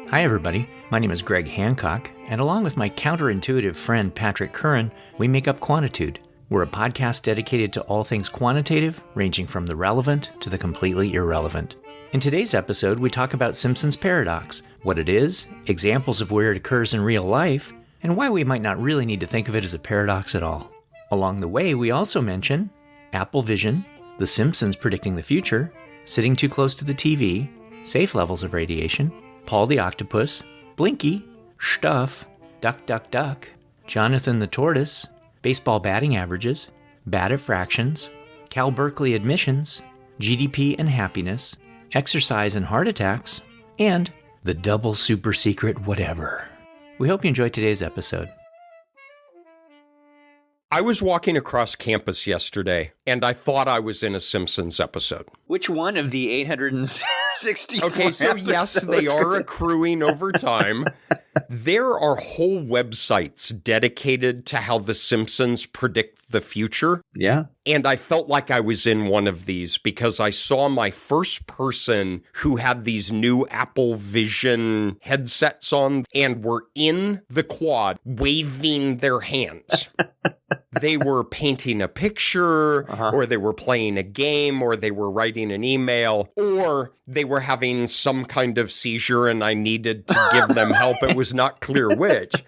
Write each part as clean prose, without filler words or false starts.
Hi everybody, my name is Greg Hancock, and along with my counterintuitive friend Patrick Curran, we make up Quantitude. We're a podcast dedicated to all things quantitative, ranging from the relevant to the completely irrelevant. In today's episode, we talk about Simpson's paradox, what it is, examples of where it occurs in real life, and why we might not really need to think of it as a paradox at all. Along the way, we also mention Apple Vision, The Simpsons predicting the future, sitting too close to the TV, safe levels of radiation, Paul the octopus, Blinky, shtuff, duck, duck, duck, Jonathan the tortoise, baseball batting averages, bad at fractions, Cal Berkeley admissions, GDP and happiness, exercise and heart attacks, and the double super secret whatever. We hope you enjoyed today's episode. I was walking across campus yesterday, and I thought I was in a Simpsons episode. Which one of the 860? Okay, so yes, they are accruing over time. There are whole websites dedicated to how the Simpsons predict the future. Yeah. And I felt like I was in one of these because I saw my first person who had these new Apple Vision headsets on and were in the quad waving their hands. They were painting a picture, or they were playing a game, or they were writing an email, or they were having some kind of seizure and I needed to give them help. It was not clear which.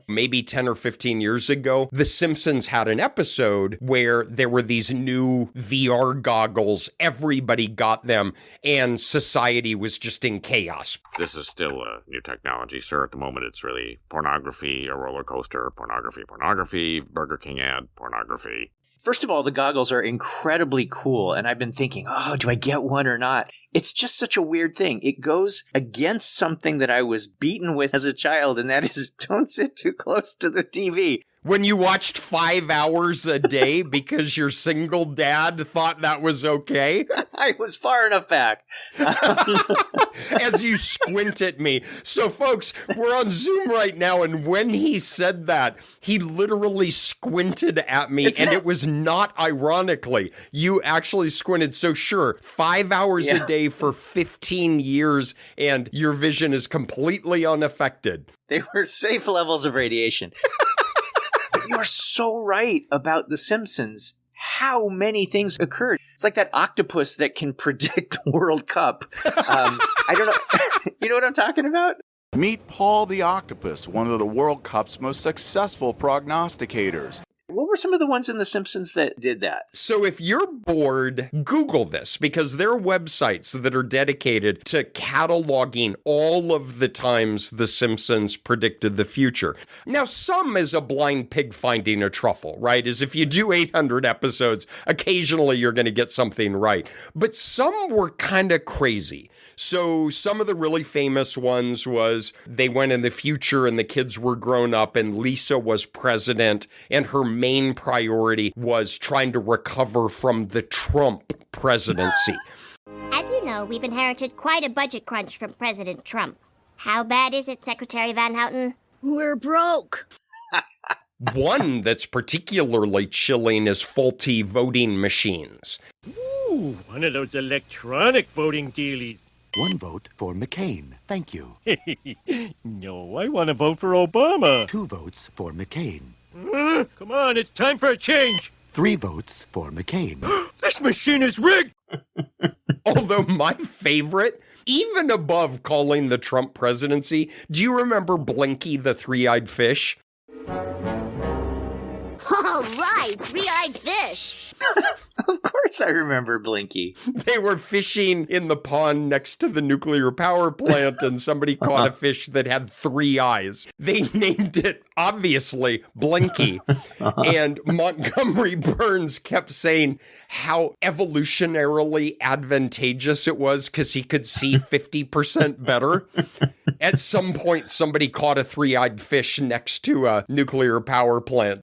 Maybe 10 or 15 years ago, The Simpsons had an episode where there were these new VR goggles. Everybody got them, and society was just in chaos. This is still a new technology, sir. At the moment, it's really pornography, a roller coaster, pornography, Burger King ad, pornography. First of all, the goggles are incredibly cool, and I've been thinking, do I get one or not? It's just such a weird thing. It goes against something that I was beaten with as a child, and that is don't sit too close to the TV. When you watched 5 hours a day because your single dad thought that was okay? I was far enough back. As you squint at me. So, folks, we're on Zoom right now, and when he said that, he literally squinted at me, and it was not ironically. You actually squinted. So, sure, 5 hours a day for 15 years, and your vision is completely unaffected. They were safe levels of radiation. You are so right about The Simpsons. How many things occurred. It's like that octopus that can predict World Cup. I don't know. You know what I'm talking about? Meet Paul the octopus, one of the World Cup's most successful prognosticators. What were some of the ones in The Simpsons that did that? So if you're bored, Google this, because there are websites that are dedicated to cataloging all of the times The Simpsons predicted the future. Now, some is a blind pig finding a truffle, right? As if you do 800 episodes, occasionally you're going to get something right. But some were kind of crazy. So some of the really famous ones was they went in the future and the kids were grown up and Lisa was president and her main priority was trying to recover from the Trump presidency. As you know, we've inherited quite a budget crunch from President Trump. How bad is it, Secretary Van Houten? We're broke. One that's particularly chilling is faulty voting machines. Ooh, one of those electronic voting dealies. One vote for McCain. Thank you. No, I want to vote for Obama. 2 votes for McCain. Come on, it's time for a change. 3 votes for McCain. This machine is rigged! Although my favorite, even above calling the Trump presidency, do you remember Blinky the three-eyed fish? All right, three-eyed fish. Of course I remember Blinky. They were fishing in the pond next to the nuclear power plant, and somebody caught a fish that had 3 eyes. They named it, obviously, Blinky. And Montgomery Burns kept saying how evolutionarily advantageous it was because he could see 50% better. At some point, somebody caught a 3-eyed fish next to a nuclear power plant.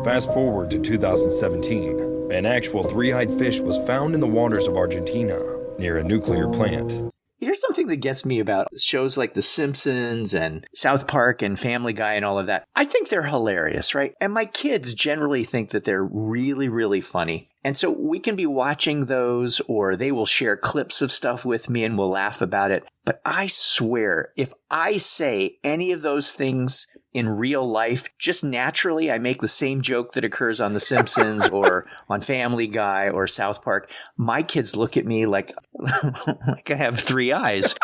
Fast forward to 2017. An actual 3-eyed fish was found in the waters of Argentina near a nuclear plant. Here's something that gets me about shows like The Simpsons and South Park and Family Guy and all of that. I think they're hilarious, right? And my kids generally think that they're really, really funny. And so we can be watching those, or they will share clips of stuff with me and we'll laugh about it. But I swear, if I say any of those things in real life, just naturally, I make the same joke that occurs on The Simpsons or on Family Guy or South Park. My kids look at me like I have three eyes.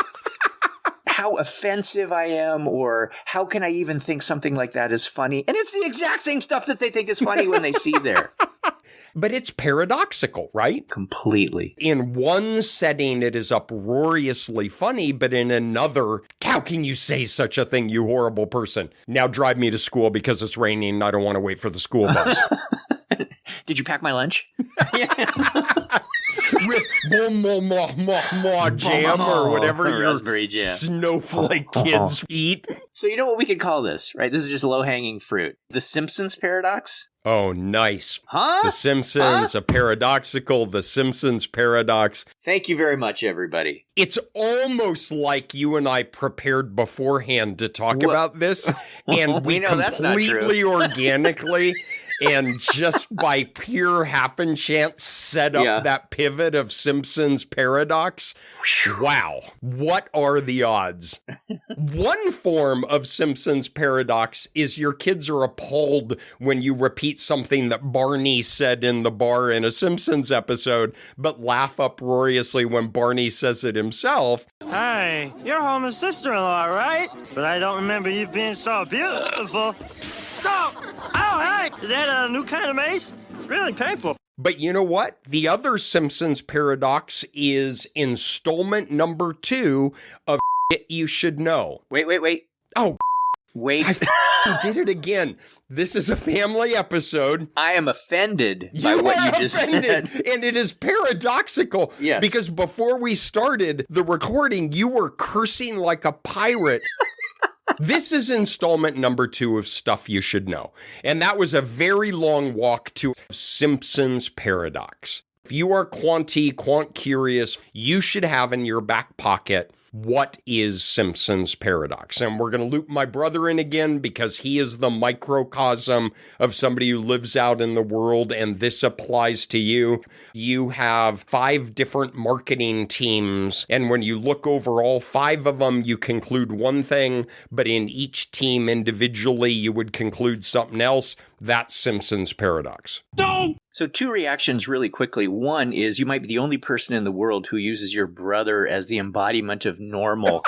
How offensive I am, or how can I even think something like that is funny? And it's the exact same stuff that they think is funny when they see there. But it's paradoxical, right? Completely. In one setting, it is uproariously funny, but in another, how can you say such a thing, you horrible person? Now drive me to school because it's raining and I don't want to wait for the school bus. Did you pack my lunch? With jam or whatever your raspberry jam snowflake kids eat. So you know what we could call this, right? This is just low-hanging fruit. The Simpsons paradox? Oh, nice. Huh? The Simpsons, a paradoxical, the Simpsons paradox. Thank you very much, everybody. It's almost like you and I prepared beforehand to talk about this, and we know that's not true. completely organically and just by pure happen chance set up that pivot of Simpsons paradox. Wow. What are the odds? One form of Simpsons paradox is your kids are appalled when you repeat something that Barney said in the bar in a Simpsons episode, but laugh uproariously when Barney says it himself. Hey, you're Homer's sister-in-law, right? But I don't remember you being so beautiful. Oh, hey! Is that a new kind of mace? Really painful. But you know what? The other Simpsons paradox is installment number 2 of Shit You Should Know. Wait. Oh, wait. I did it again. This is a family episode. I am offended by what you just said. And it is paradoxical. Yes. Because before we started the recording, you were cursing like a pirate. This is installment number 2 of Stuff You Should Know. And that was a very long walk to Simpsons paradox. If you are quant curious, you should have in your back pocket, what is Simpsons paradox? And we're going to loop my brother in again because he is the microcosm of somebody who lives out in the world, and this applies to you. You have 5 different marketing teams, and when you look over all 5 of them, you conclude one thing, but in each team individually, you would conclude something else. That's Simpsons paradox. No! So 2 reactions really quickly. One is you might be the only person in the world who uses your brother as the embodiment of normal.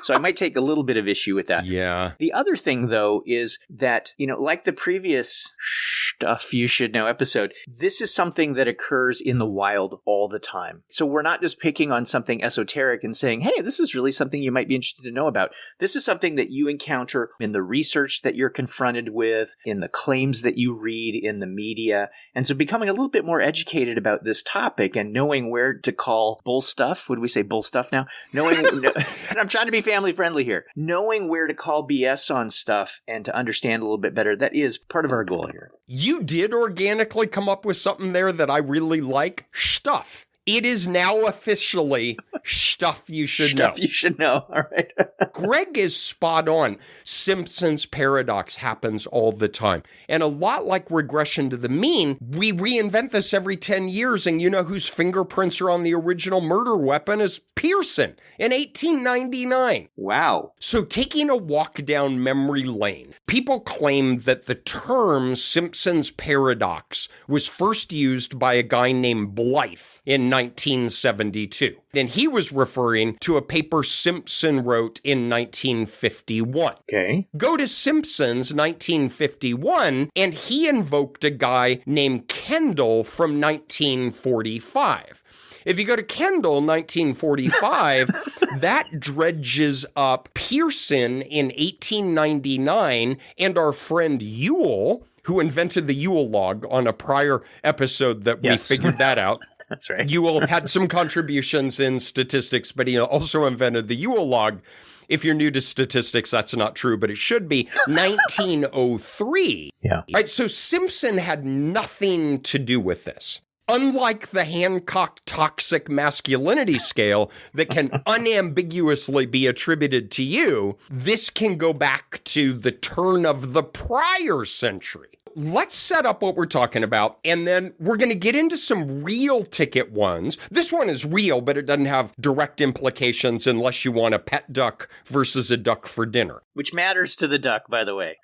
So I might take a little bit of issue with that. Yeah. The other thing, though, is that, like the previous Stuff You Should Know episode, this is something that occurs in the wild all the time. So we're not just picking on something esoteric and saying, hey, this is really something you might be interested to know about. This is something that you encounter in the research that you're confronted with, in the claims that you read in the media. And so becoming a little bit more educated about this topic and knowing where to call bull stuff. Would we say bull stuff now? And I'm trying to be family friendly here. Knowing where to call BS on stuff and to understand a little bit better, that is part of our goal here. You did organically come up with something there that I really like. Shtuff. It is now officially Stuff You Should Know. Stuff You Should Know. All right. Greg is spot on. Simpsons paradox happens all the time. And a lot like regression to the mean, we reinvent this every 10 years. And you know whose fingerprints are on the original murder weapon is Pearson in 1899. Wow. So taking a walk down memory lane, people claim that the term Simpsons paradox was first used by a guy named Blythe in 1972. And he was referring to a paper Simpson wrote in 1951. Okay. Go to Simpsons 1951, and he invoked a guy named Kendall from 1945. If you go to Kendall, 1945, that dredges up Pearson in 1899 and our friend Yule, who invented the Yule log on a prior episode that we figured that out. That's right. Yule had some contributions in statistics, but he also invented the Yule log. If you're new to statistics, that's not true, but it should be 1903. Yeah. Right. So Simpson had nothing to do with this. Unlike the Hancock toxic masculinity scale that can unambiguously be attributed to you, this can go back to the turn of the prior century. Let's set up what we're talking about, and then we're going to get into some real ticket ones. This one is real, but it doesn't have direct implications unless you want a pet duck versus a duck for dinner. Which matters to the duck, by the way.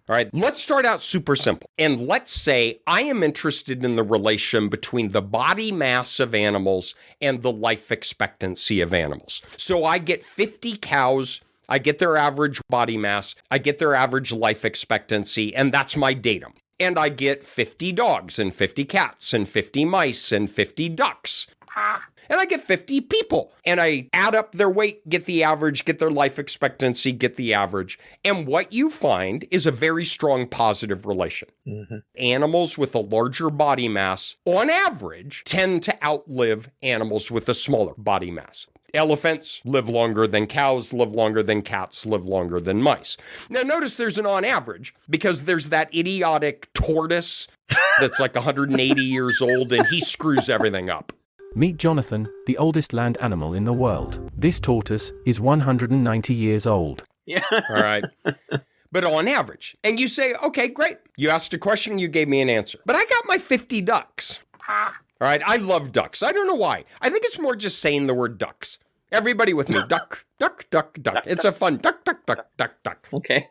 All right, let's start out super simple. And let's say I am interested in the relation between the body mass of animals and the life expectancy of animals. So I get 50 cows, I get their average body mass, I get their average life expectancy, and that's my datum. And I get 50 dogs and 50 cats and 50 mice and 50 ducks. And I get 50 people. And I add up their weight, get the average, get their life expectancy, get the average. And what you find is a very strong positive relation. Mm-hmm. Animals with a larger body mass, on average, tend to outlive animals with a smaller body mass. Elephants live longer than cows, live longer than cats, live longer than mice. Now, notice there's an on average, because there's that idiotic tortoise that's like 180 years old, and he screws everything up. Meet Jonathan, the oldest land animal in the world. This tortoise is 190 years old. Yeah. All right. But on average. And you say, okay, great. You asked a question, you gave me an answer. But I got my 50 ducks. All right, I love ducks. I don't know why. I think it's more just saying the word ducks. Everybody with me. Duck, duck, duck, duck. It's a fun duck, duck, duck, duck, duck. Okay.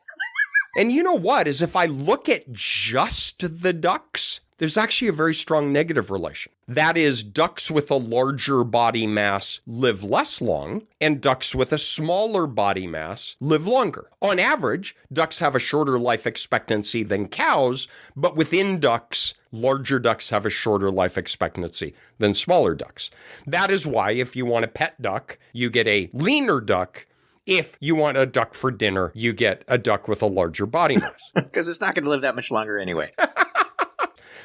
And you know what? Is if I look at just the ducks, there's actually a very strong negative relation. That is, ducks with a larger body mass live less long, and ducks with a smaller body mass live longer. On average, ducks have a shorter life expectancy than cows, but within ducks, larger ducks have a shorter life expectancy than smaller ducks. That is why if you want a pet duck, you get a leaner duck. If you want a duck for dinner, you get a duck with a larger body mass. Because it's not going to live that much longer anyway.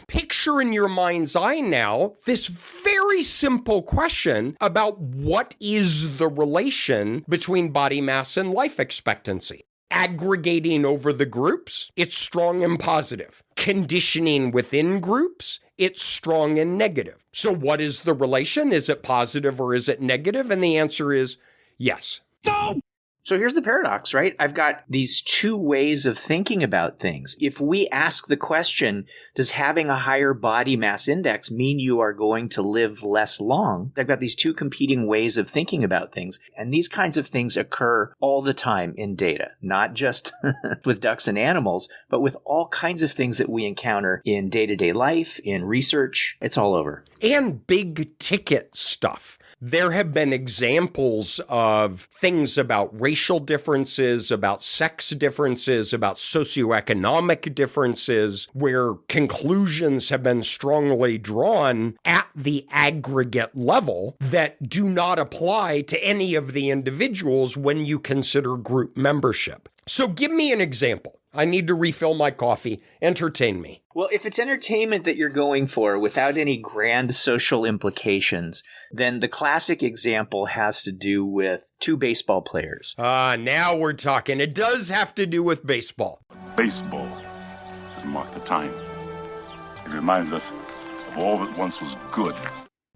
Picture in your mind's eye now this very simple question about what is the relation between body mass and life expectancy. Aggregating over the groups, it's strong and positive. Conditioning within groups, it's strong and negative. So what is the relation? Is it positive or is it negative? And the answer is yes. No! So here's the paradox, right? I've got these two ways of thinking about things. If we ask the question, does having a higher body mass index mean you are going to live less long? I've got these two competing ways of thinking about things. And these kinds of things occur all the time in data, not just with ducks and animals, but with all kinds of things that we encounter in day-to-day life, in research. It's all over. And big ticket stuff. There have been examples of things about racial differences, about sex differences, about socioeconomic differences, where conclusions have been strongly drawn at the aggregate level that do not apply to any of the individuals when you consider group membership. So give me an example. I need to refill my coffee. Entertain me. Well, if it's entertainment that you're going for without any grand social implications, then the classic example has to do with two baseball players. Now we're talking. It does have to do with baseball. Baseball has marked the time. It reminds us of all that once was good.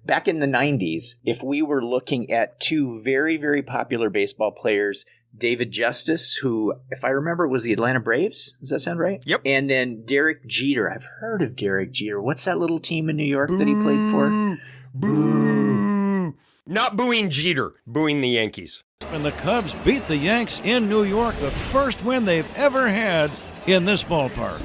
Back in the 90s, if we were looking at two very, very popular baseball players, David Justice, who, if I remember, was the Atlanta Braves. Does that sound right? Yep. And then Derek Jeter. I've heard of Derek Jeter. What's that little team in New York that he played for? Boo! Not booing Jeter, booing the Yankees. And the Cubs beat the Yanks in New York, the first win they've ever had in this ballpark.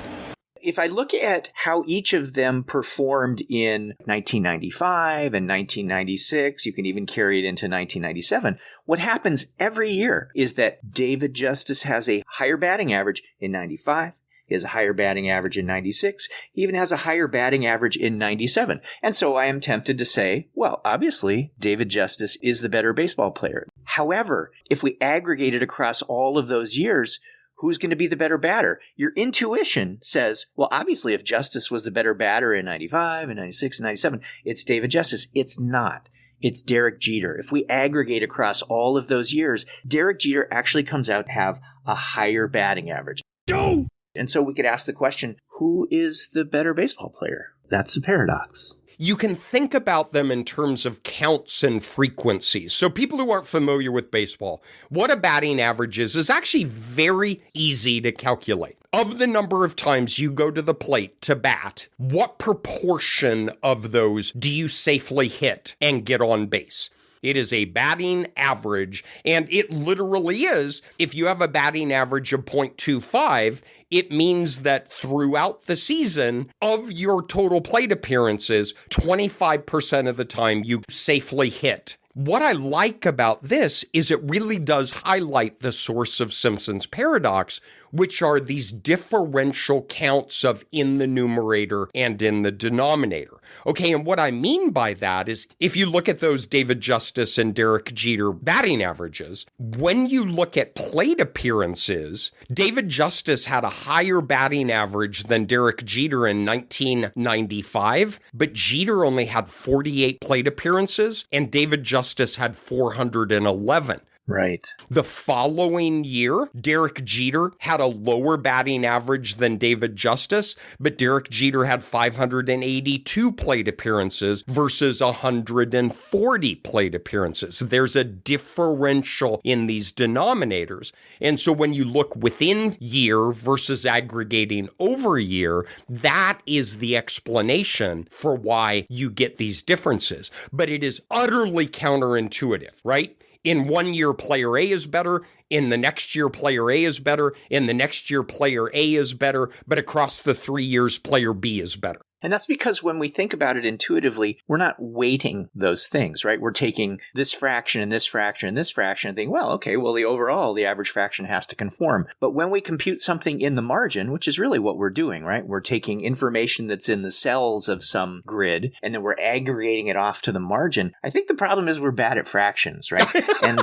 If I look at how each of them performed in 1995 and 1996, you can even carry it into 1997, what happens every year is that David Justice has a higher batting average in 95, he has a higher batting average in 96, he even has a higher batting average in 97. And so I am tempted to say, well, obviously, David Justice is the better baseball player. However, if we aggregate it across all of those years, who's going to be the better batter? Your intuition says, well, obviously, if Justice was the better batter in 95 and 96 and 97, it's David Justice. It's not. It's Derek Jeter. If we aggregate across all of those years, Derek Jeter actually comes out to have a higher batting average. Oh! And so we could ask the question, who is the better baseball player? That's the paradox. You can think about them in terms of counts and frequencies. So people who aren't familiar with baseball, what a batting average is actually very easy to calculate. Of the number of times you go to the plate to bat, what proportion of those do you safely hit and get on base? It is a batting average, and it literally is. If you have a batting average of 0.25, it means that throughout the season of your total plate appearances, 25% of the time you safely hit. What I like about this is it really does highlight the source of Simpson's paradox, which are these differential counts of in the numerator and in the denominator. Okay, and what I mean by that is if you look at those David Justice and Derek Jeter batting averages, when you look at plate appearances, David Justice had a higher batting average than Derek Jeter in 1995, but Jeter only had 48 plate appearances and David Justice had 411. Right. The following year, Derek Jeter had a lower batting average than David Justice, but Derek Jeter had 582 plate appearances versus 140 plate appearances. There's a differential in these denominators. And so when you look within year versus aggregating over year, that is the explanation for why you get these differences. But it is utterly counterintuitive, right? In 1 year, player A is better. In the next year, player A is better. In the next year, player A is better. But across the 3 years, player B is better. And that's because when we think about it intuitively, we're not weighting those things, right? We're taking this fraction and this fraction and this fraction and thinking, well, okay, well, the average fraction has to conform. But when we compute something in the margin, which is really what we're doing, right? We're taking information that's in the cells of some grid, and then we're aggregating it off to the margin. I think the problem is we're bad at fractions, right? And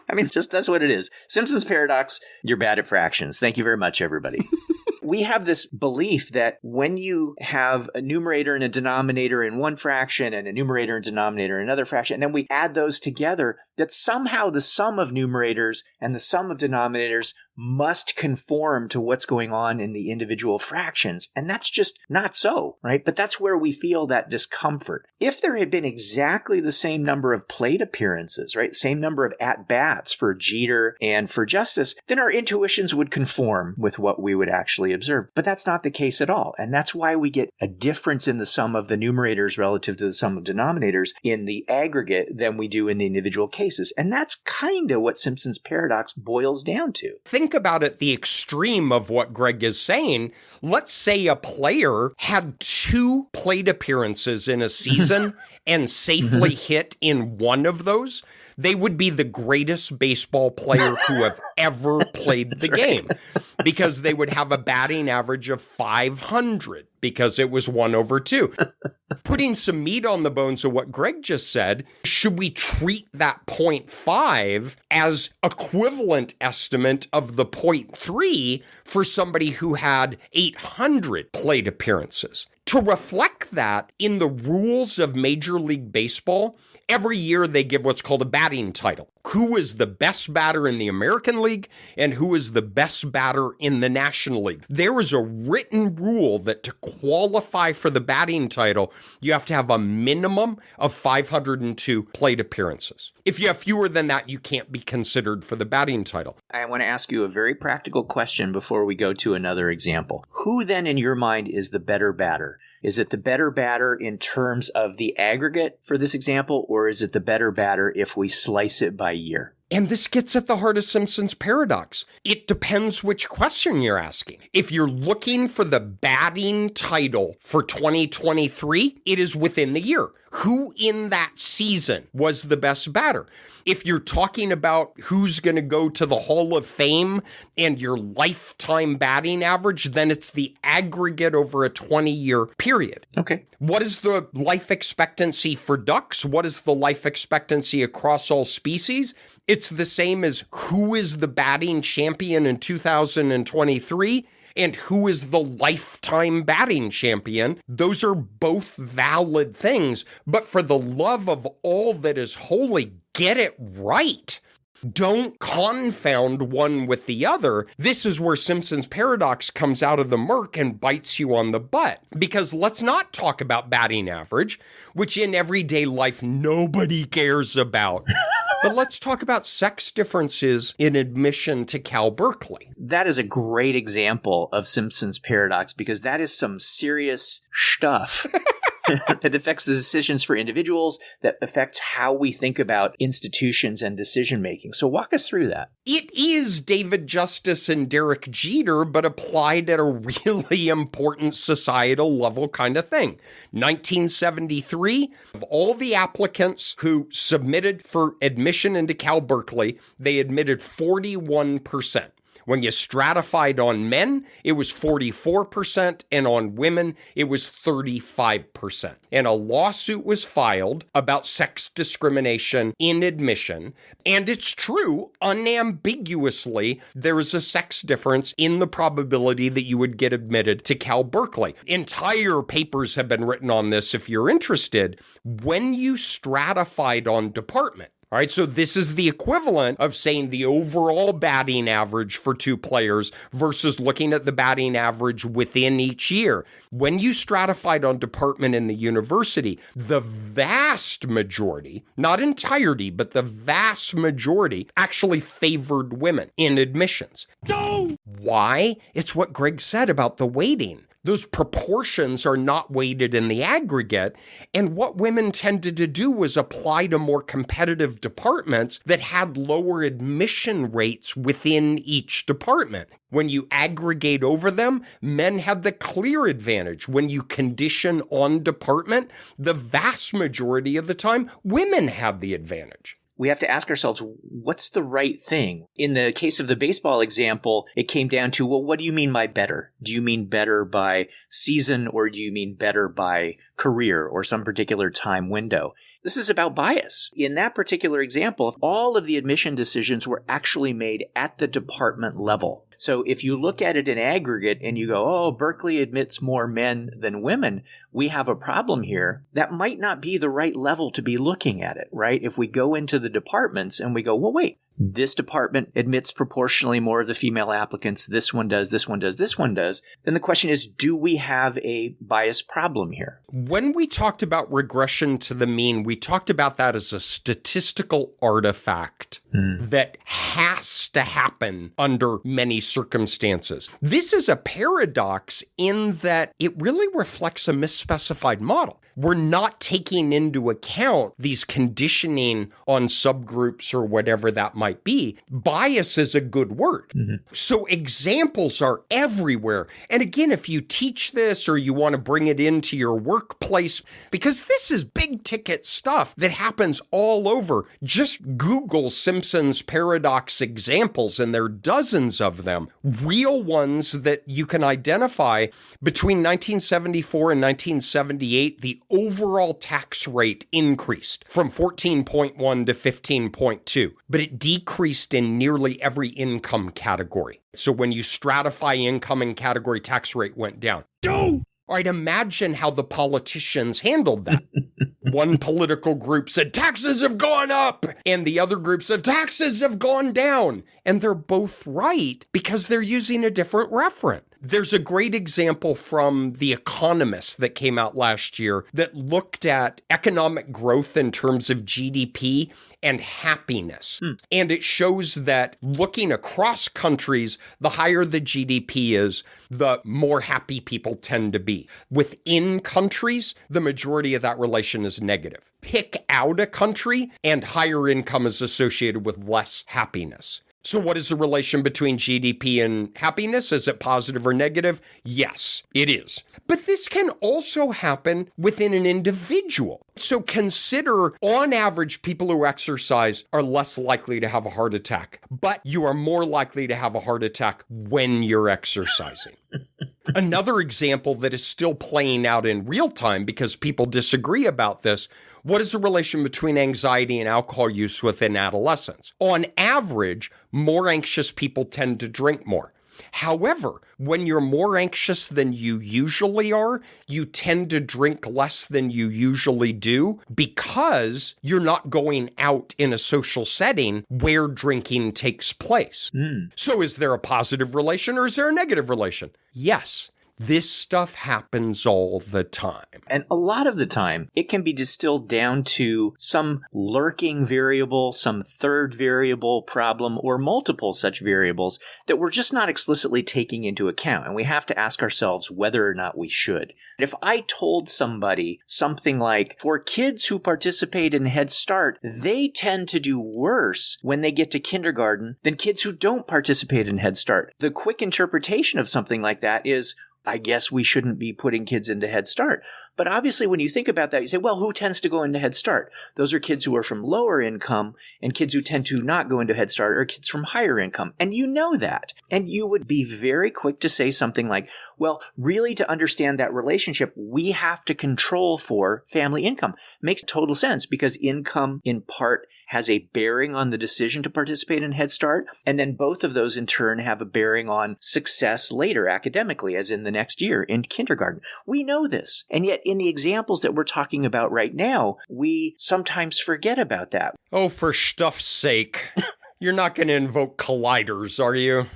I mean, just that's what it is. Simpson's paradox, you're bad at fractions. Thank you very much, everybody. We have this belief that when you have a numerator and a denominator in one fraction and a numerator and denominator in another fraction, and then we add those together, that somehow the sum of numerators and the sum of denominators must conform to what's going on in the individual fractions. And that's just not so, right? But that's where we feel that discomfort. If there had been exactly the same number of plate appearances, right? Same number of at-bats for Jeter and for Justice, then our intuitions would conform with what we would actually observe. But that's not the case at all. And that's why we get a difference in the sum of the numerators relative to the sum of denominators in the aggregate than we do in the individual cases. And that's kind of what Simpson's paradox boils down to. Think about it the extreme of what Greg is saying. Let's say a player had 2 plate appearances in a season and safely hit in one of those. They would be the greatest baseball player who have ever played the game because they would have a batting average of 500 because it was 1/2. Putting some meat on the bones of what Greg just said, should we treat that 0.5 as equivalent estimate of the 0.3 for somebody who had 800 plate appearances? To reflect that, in the rules of Major League Baseball, every year they give what's called a batting title. Who is the best batter in the American League and who is the best batter in the National League? There is a written rule that to qualify for the batting title, you have to have a minimum of 502 plate appearances. If you have fewer than that, you can't be considered for the batting title. I want to ask you a very practical question before we go to another example. Who then in your mind is the better batter? Is it the better batter in terms of the aggregate for this example, or is it the better batter if we slice it by year? And this gets at the heart of Simpson's paradox. It depends which question you're asking. If you're looking for the batting title for 2023, it is within the year. Who in that season was the best batter? If you're talking about who's going to go to the Hall of Fame and your lifetime batting average, then it's the aggregate over a 20-year period. Okay. What is the life expectancy for ducks? What is the life expectancy across all species? It's the same as who is the batting champion in 2023 and who is the lifetime batting champion. Those are both valid things, but for the love of all that is holy, get it right. Don't confound one with the other. This is where Simpson's paradox comes out of the murk and bites you on the butt. Because let's not talk about batting average, which in everyday life nobody cares about. But let's talk about sex differences in admission to Cal Berkeley. That is a great example of Simpson's paradox because that is some serious stuff. That affects the decisions for individuals, that affects how we think about institutions and decision making. So walk us through that. It is David Justice and Derek Jeter, but applied at a really important societal level kind of thing. 1973, of all the applicants who submitted for admission into Cal Berkeley, they admitted 41%. When you stratified on men, it was 44%, and on women, it was 35%. And a lawsuit was filed about sex discrimination in admission. And it's true, unambiguously, there is a sex difference in the probability that you would get admitted to Cal Berkeley. Entire papers have been written on this if you're interested. When you stratified on department, all right, so this is the equivalent of saying the overall batting average for two players versus looking at the batting average within each year. When you stratified on department in the university, the vast majority, not entirety, but the vast majority actually favored women in admissions. No! Why? It's what Greg said about the weighting. Those proportions are not weighted in the aggregate, and what women tended to do was apply to more competitive departments that had lower admission rates within each department. When you aggregate over them, men had the clear advantage. When you condition on department, the vast majority of the time, women had the advantage. We have to ask ourselves, what's the right thing? In the case of the baseball example, it came down to, well, what do you mean by better? Do you mean better by season, or do you mean better by career or some particular time window? This is about bias. In that particular example, all of the admission decisions were actually made at the department level. So if you look at it in aggregate and you go, oh, Berkeley admits more men than women, we have a problem here. That might not be the right level to be looking at it, right? If we go into the departments and we go, well, wait, this department admits proportionally more of the female applicants, this one does, this one does, this one does, then the question is, do we have a bias problem here? When we talked about regression to the mean, we talked about that as a statistical artifact that has to happen under many circumstances. This is a paradox in that it really reflects a misspecified model. We're not taking into account these conditioning on subgroups or whatever that might be. Bias is a good word. So examples are everywhere. And again, if you teach this or you want to bring it into your workplace, because this is big ticket stuff that happens all over. Just Google Simpson's paradox examples, and there are dozens of them. Real ones that you can identify. Between 1974 and 1978, the overall tax rate increased from 14.1 to 15.2, but it decreased in nearly every income category. So when you stratify income and category, tax rate went down. All right, imagine how the politicians handled that. One political group said, taxes have gone up, and the other group said, taxes have gone down. And they're both right because they're using a different referent. There's a great example from The Economist that came out last year that looked at economic growth in terms of GDP and happiness. And it shows that looking across countries, the higher the GDP is, the more happy people tend to be. Within countries, the majority of that relation is negative. Pick out a country, and higher income is associated with less happiness. So what is the relation between GDP and happiness? Is it positive or negative? Yes, it is. But this can also happen within an individual. So consider, on average, people who exercise are less likely to have a heart attack, but you are more likely to have a heart attack when you're exercising. Another example that is still playing out in real time because people disagree about this, what is the relation between anxiety and alcohol use within adolescence? On average, more anxious people tend to drink more. However, when you're more anxious than you usually are, you tend to drink less than you usually do because you're not going out in a social setting where drinking takes place. So is there a positive relation or is there a negative relation? Yes. This stuff happens all the time. And a lot of the time, it can be distilled down to some lurking variable, some third variable problem, or multiple such variables that we're just not explicitly taking into account. And we have to ask ourselves whether or not we should. If I told somebody something like, for kids who participate in Head Start, they tend to do worse when they get to kindergarten than kids who don't participate in Head Start. The quick interpretation of something like that is, I guess we shouldn't be putting kids into Head Start. But obviously, when you think about that, you say, well, who tends to go into Head Start? Those are kids who are from lower income, and kids who tend to not go into Head Start are kids from higher income. And you know that. And you would be very quick to say something like, well, really, to understand that relationship, we have to control for family income. Makes total sense because income, in part, has a bearing on the decision to participate in Head Start. And then both of those, in turn, have a bearing on success later academically, as in the next year in kindergarten. We know this. And yet, in the examples that we're talking about right now, we sometimes forget about that. Oh, for shtuff's sake. You're not going to invoke colliders, are you?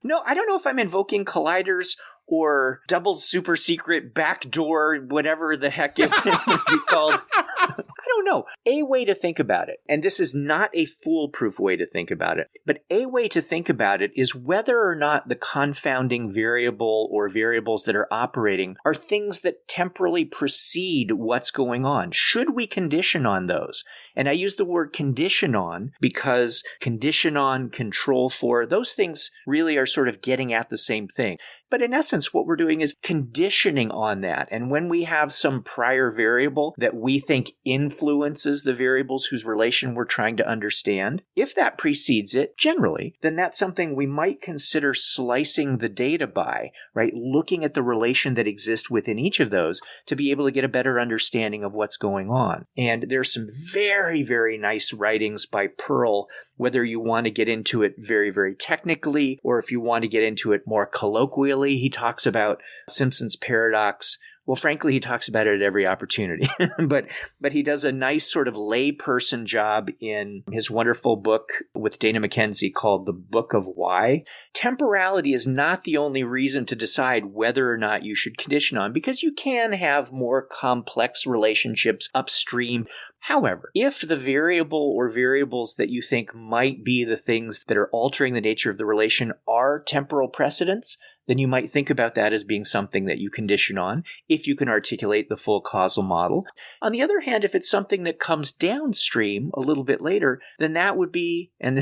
No, I don't know if I'm invoking colliders or double super secret backdoor, whatever the heck it would be called. I don't know. A way to think about it, and this is not a foolproof way to think about it, but a way to think about it is whether or not the confounding variable or variables that are operating are things that temporally precede what's going on. Should we condition on those? And I use the word condition on because condition on, control for, those things really are sort of getting at the same thing. But in essence, what we're doing is conditioning on that. And when we have some prior variable that we think influences the variables whose relation we're trying to understand, if that precedes it, generally, then that's something we might consider slicing the data by, right? Looking at the relation that exists within each of those to be able to get a better understanding of what's going on. And there's some very, very nice writings by Pearl, whether you want to get into it very, very technically, or if you want to get into it more colloquially. He talks about Simpson's paradox. Well, frankly, he talks about it at every opportunity, but he does a nice sort of layperson job in his wonderful book with Dana McKenzie called The Book of Why. Temporality is not the only reason to decide whether or not you should condition on, because you can have more complex relationships upstream. However, if the variable or variables that you think might be the things that are altering the nature of the relation are temporal precedents, then you might think about that as being something that you condition on if you can articulate the full causal model. On the other hand, if it's something that comes downstream a little bit later, then that would be, and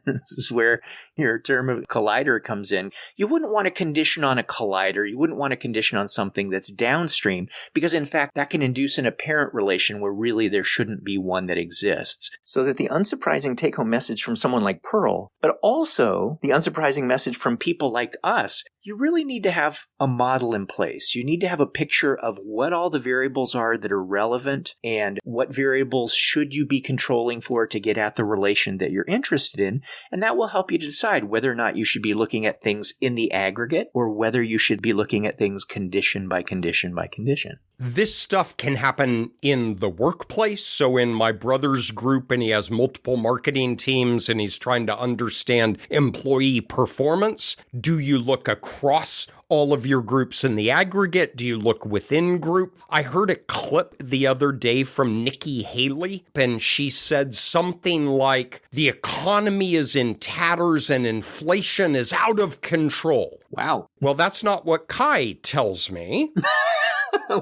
this is where your term of collider comes in, you wouldn't want to condition on a collider. You wouldn't want to condition on something that's downstream because, in fact, that can induce an apparent relation where really there shouldn't be one that exists. So that the unsurprising take-home message from someone like Pearl, but also the unsurprising message from people like us, you really need to have a model in place. You need to have a picture of what all the variables are that are relevant and what variables should you be controlling for to get at the relation that you're interested in. And that will help you to decide whether or not you should be looking at things in the aggregate or whether you should be looking at things condition by condition by condition. This stuff can happen in the workplace. So in my brother's group, and he has multiple marketing teams and he's trying to understand employee performance. Do you look across all of your groups in the aggregate? Do you look within group? I heard a clip the other day from Nikki Haley, and she said something like, the economy is in tatters and inflation is out of control. Wow. Well, that's not what Kai tells me.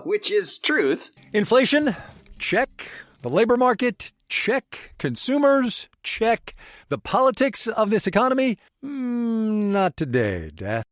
Which is truth. Inflation? Check. The labor market? Check. Consumers? Check. The politics of this economy? Not today, Dad.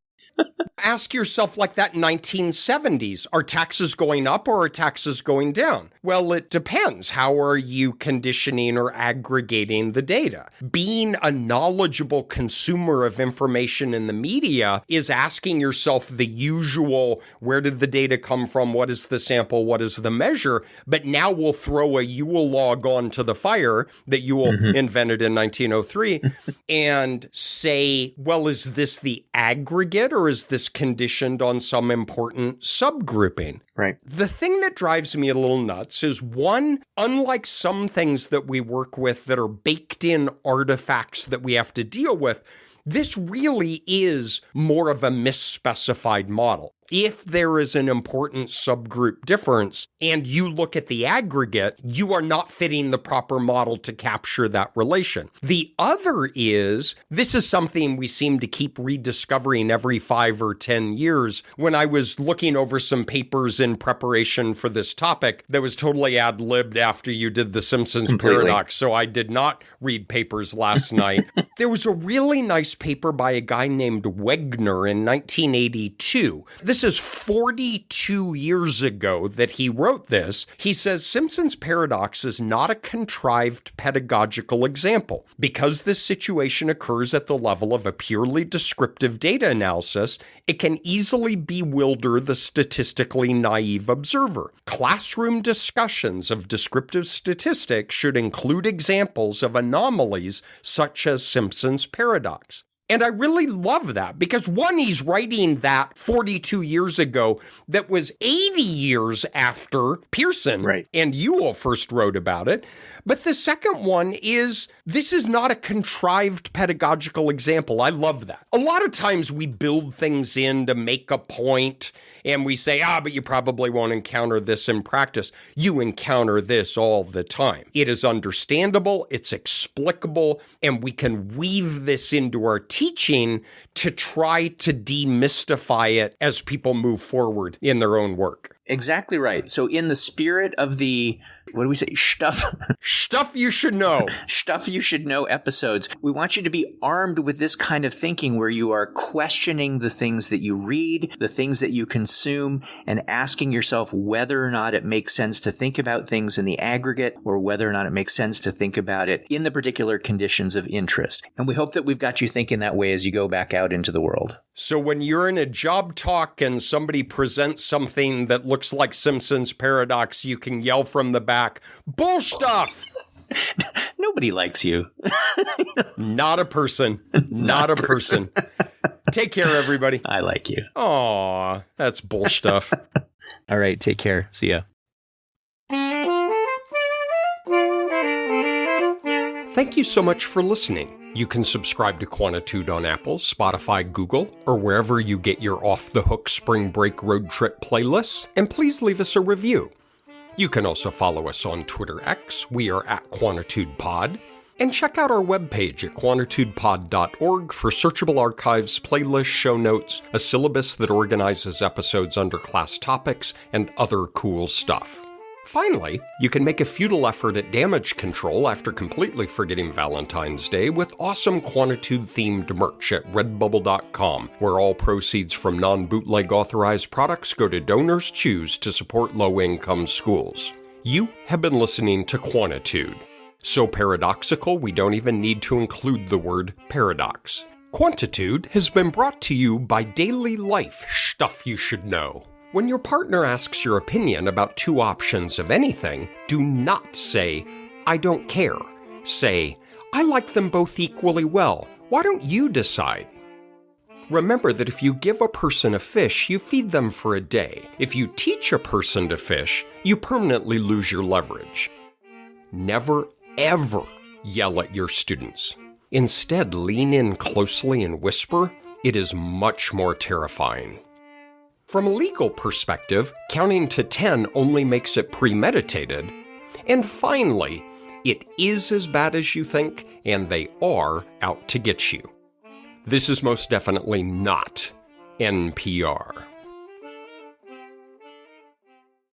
Ask yourself like that in 1970s. Are taxes going up or are taxes going down? Well, it depends. How are you conditioning or aggregating the data? Being a knowledgeable consumer of information in the media is asking yourself the usual, where did the data come from? What is the sample? What is the measure? But now we'll throw a Yule log onto the fire that Yule invented in 1903 and say, well, is this the aggregate or is this conditioned on some important subgrouping? Right. The thing that drives me a little nuts is, one, unlike some things that we work with that are baked in artifacts that we have to deal with, this really is more of a misspecified model. If there is an important subgroup difference and you look at the aggregate, you are not fitting the proper model to capture that relation. The other is, this is something we seem to keep rediscovering every 5 or 10 years. When I was looking over some papers in preparation for this topic, that was totally ad-libbed after you did the Simpsons paradox, so I did not read papers last night. There was a really nice paper by a guy named Wegner in 1982. This is 42 years ago that he wrote this. He says, Simpson's paradox is not a contrived pedagogical example. Because this situation occurs at the level of a purely descriptive data analysis, it can easily bewilder the statistically naive observer. Classroom discussions of descriptive statistics should include examples of anomalies such as Simpson's paradox. And I really love that because, one, he's writing that 42 years ago that was 80 years after Pearson and Ewell first wrote about it. But the second one is, this is not a contrived pedagogical example. I love that. A lot of times we build things in to make a point and we say, but you probably won't encounter this in practice. You encounter this all the time. It is understandable, it's explicable, and we can weave this into our teaching to try to demystify it as people move forward in their own work. Exactly right. So in the spirit of the, what do we say, shtuff? Shtuff you should know. Shtuff you should know episodes. We want you to be armed with this kind of thinking where you are questioning the things that you read, the things that you consume, and asking yourself whether or not it makes sense to think about things in the aggregate or whether or not it makes sense to think about it in the particular conditions of interest. And we hope that we've got you thinking that way as you go back out into the world. So when you're in a job talk and somebody presents something that looks like Simpson's paradox, you can yell from the back, "Bull stuff!" Nobody likes you. Not a person. Not a person. Take care, everybody. I like you. Aw, that's bull stuff. All right, take care. See ya. Thank you so much for listening. You can subscribe to Quantitude on Apple, Spotify, Google, or wherever you get your off-the-hook spring break road trip playlists, and please leave us a review. You can also follow us on Twitter X. We are at QuantitudePod. And check out our webpage at quantitudepod.org for searchable archives, playlists, show notes, a syllabus that organizes episodes under class topics, and other cool stuff. Finally, you can make a futile effort at damage control after completely forgetting Valentine's Day with awesome Quantitude-themed merch at redbubble.com, where all proceeds from non-bootleg authorized products go to donors choose to support low-income schools. You have been listening to Quantitude. So paradoxical, we don't even need to include the word paradox. Quantitude has been brought to you by Daily Life Shtuff You Should Know. When your partner asks your opinion about two options of anything, do not say, "I don't care." Say, "I like them both equally well. Why don't you decide?" Remember that if you give a person a fish, you feed them for a day. If you teach a person to fish, you permanently lose your leverage. Never, ever yell at your students. Instead, lean in closely and whisper. It is much more terrifying. From a legal perspective, counting to 10 only makes it premeditated. And finally, it is as bad as you think, and they are out to get you. This is most definitely not NPR.